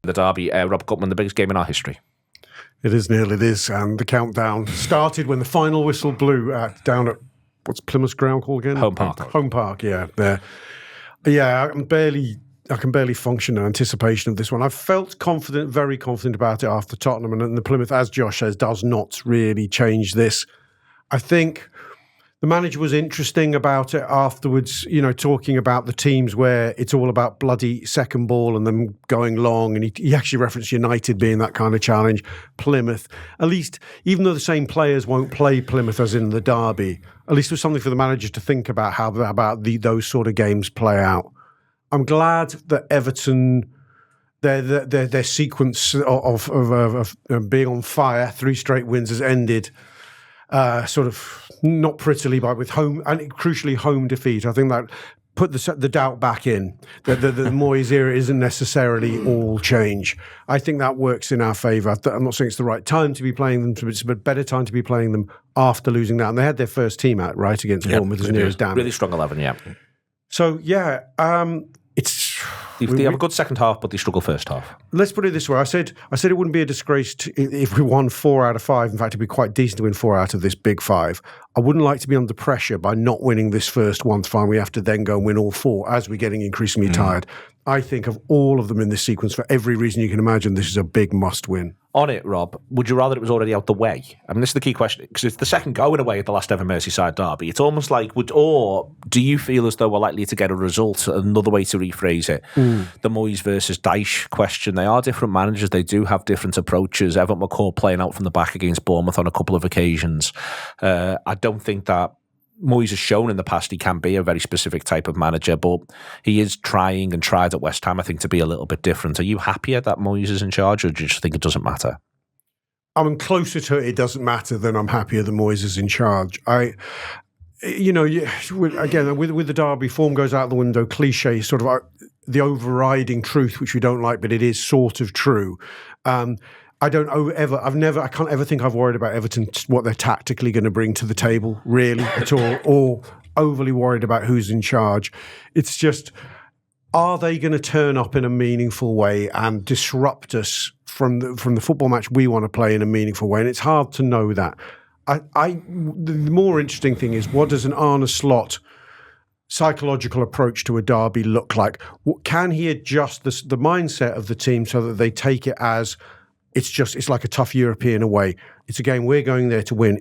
The derby, Rob Gutman, the biggest game in our history. It is, Neil, it is. And the countdown started when the final whistle blew down at, what's Plymouth's ground called again? Home Park. Home Park, yeah. There. Yeah, I can barely function in anticipation of this one. I felt confident, very confident about it after Tottenham, and the Plymouth, as Josh says, does not really change this. I think the manager was interesting about it afterwards, talking about the teams where it's all about bloody second ball and them going long. And he actually referenced United being that kind of challenge. Plymouth, at least, even though the same players won't play Plymouth as in the derby, at least there's something for the manager to think about those sort of games play out. I'm glad that Everton, their sequence of being on fire, 3 straight wins has ended. Sort of not prettily, but with home and crucially home defeat. I think that put the doubt back in that the Moyes era isn't necessarily all change. I think that works in our favour. I'm not saying it's the right time to be playing them, but it's a better time to be playing them after losing that. And they had their first team out right against Bournemouth as near as damn. Really strong 11, yeah. So yeah, it's. They have a good second half, but they struggle first half. Let's put it this way. I said it wouldn't be a disgrace if we won 4 out of 5. In fact, it'd be quite decent to win 4 out of this big 5. I wouldn't like to be under pressure by not winning this first one to find we have to then go and win all 4 as we're getting increasingly tired. I think of all of them in this sequence, for every reason you can imagine, this is a big must-win. On it, Rob, would you rather it was already out the way? I mean, this is the key question, because it's the second going away at the last ever Merseyside derby. It's almost like, or do you feel as though we're likely to get a result? Another way to rephrase it, the Moyes versus Dyche question. They are different managers. They do have different approaches. Everton were caught playing out from the back against Bournemouth on a couple of occasions. I don't think that Moyes has shown in the past he can be a very specific type of manager, but he is trying and tried at West Ham, I think, to be a little bit different. Are you happier that Moyes is in charge, or do you just think it doesn't matter? I'm closer to it doesn't matter than I'm happier that Moyes is in charge. Again, with the derby, form goes out the window, cliche, sort of the overriding truth, which we don't like, but it is sort of true. I can't ever think I've worried about Everton, what they're tactically going to bring to the table, really, at all, or overly worried about who's in charge. It's just, are they going to turn up in a meaningful way and disrupt us from the football match we want to play in a meaningful way? And it's hard to know that. The more interesting thing is, what does an Arne Slot psychological approach to a derby look like? Can he adjust the mindset of the team so that they take it as it's like a tough European away. It's a game we're going there to win.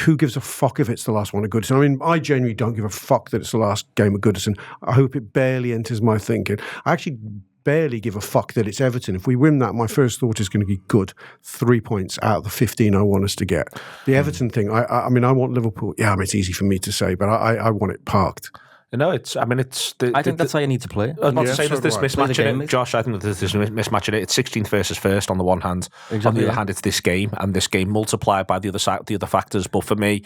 Who gives a fuck if it's the last one at Goodison? I mean, I genuinely don't give a fuck that it's the last game at Goodison. I hope it barely enters my thinking. I actually barely give a fuck that it's Everton. If we win that, my first thought is going to be good. 3 points out of the 15 I want us to get. The Everton thing, I mean, I want Liverpool. Yeah, I mean, it's easy for me to say, but I want it parked. No, I think that's how you need to play. I was about to say there's this mismatch in it, Josh. I think that there's this mismatch in it. It's 16th versus first on the one hand. Exactly, on the other hand, it's this game, and this game multiplied by the other factors. But for me,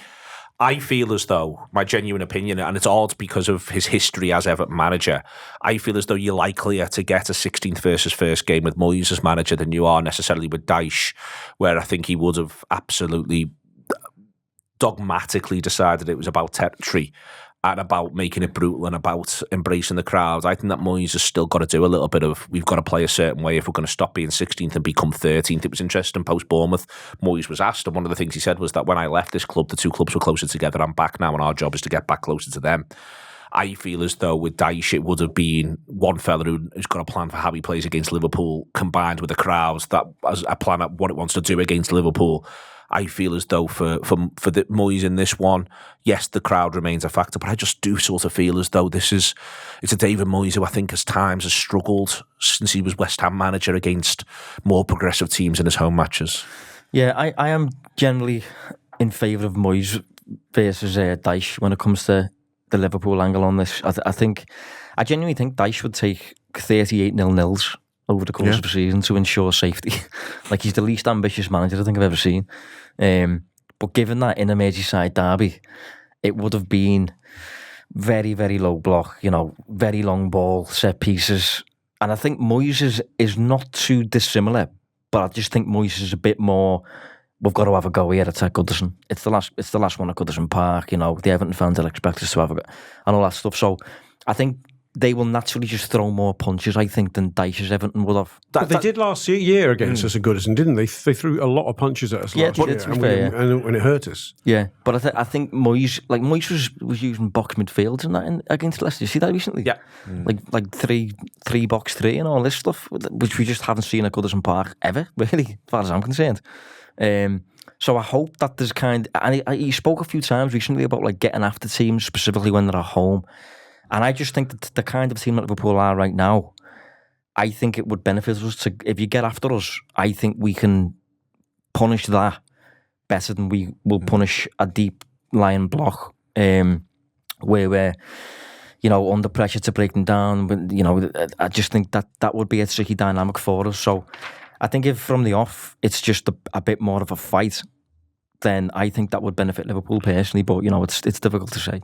I feel as though, my genuine opinion, and it's odd because of his history as Everton manager, I feel as though you're likelier to get a 16th versus first game with Moyes as manager than you are necessarily with Dyche, where I think he would have absolutely dogmatically decided it was about territory and about making it brutal and about embracing the crowd. I think that Moyes has still got to do a little bit of, we've got to play a certain way if we're going to stop being 16th and become 13th. It was interesting, post-Bournemouth, Moyes was asked, and one of the things he said was that when I left this club, the 2 clubs were closer together. I'm back now, and our job is to get back closer to them. I feel as though with Dyche, it would have been one fella who's got a plan for how he plays against Liverpool, combined with the crowds that as a plan of what it wants to do against Liverpool. I feel as though for the Moyes in this one, yes, the crowd remains a factor, but I just do sort of feel as though it's a David Moyes who I think at times has struggled since he was West Ham manager against more progressive teams in his home matches. Yeah, I am generally in favour of Moyes versus Dyche when it comes to the Liverpool angle on this. I genuinely think Dyche would take 38 0-0s over the course of the season to ensure safety. Like, he's the least ambitious manager I think I've ever seen. But given that in a Merseyside derby, it would have been very, very low block, very long ball, set pieces. And I think Moyes is not too dissimilar, but I just think Moyes is a bit more, we've got to have a go here at Goodison. It's the last one at Goodison Park, the Everton fans will expect us to have a go and all that stuff. So I think they will naturally just throw more punches, I think, than Dyche's Everton would have. But they did last year against us at Goodison, didn't they? They threw a lot of punches at us last year, and it hurt us. Yeah, but I think Moyes was using box midfields and that against Leicester. You see that recently? Yeah. Like three box three and all this stuff, which we just haven't seen at Goodison Park ever, really, as far as I'm concerned. So I hope that there's and he spoke a few times recently about like getting after teams, specifically when they're at home. And I just think that the kind of team that Liverpool are right now, I think it would benefit us if you get after us, I think we can punish that better than we will punish a deep lying block where we're, under pressure to break them down. But, I just think that would be a tricky dynamic for us. So I think if from the off, it's just a bit more of a fight, then I think that would benefit Liverpool personally. But, it's difficult to say.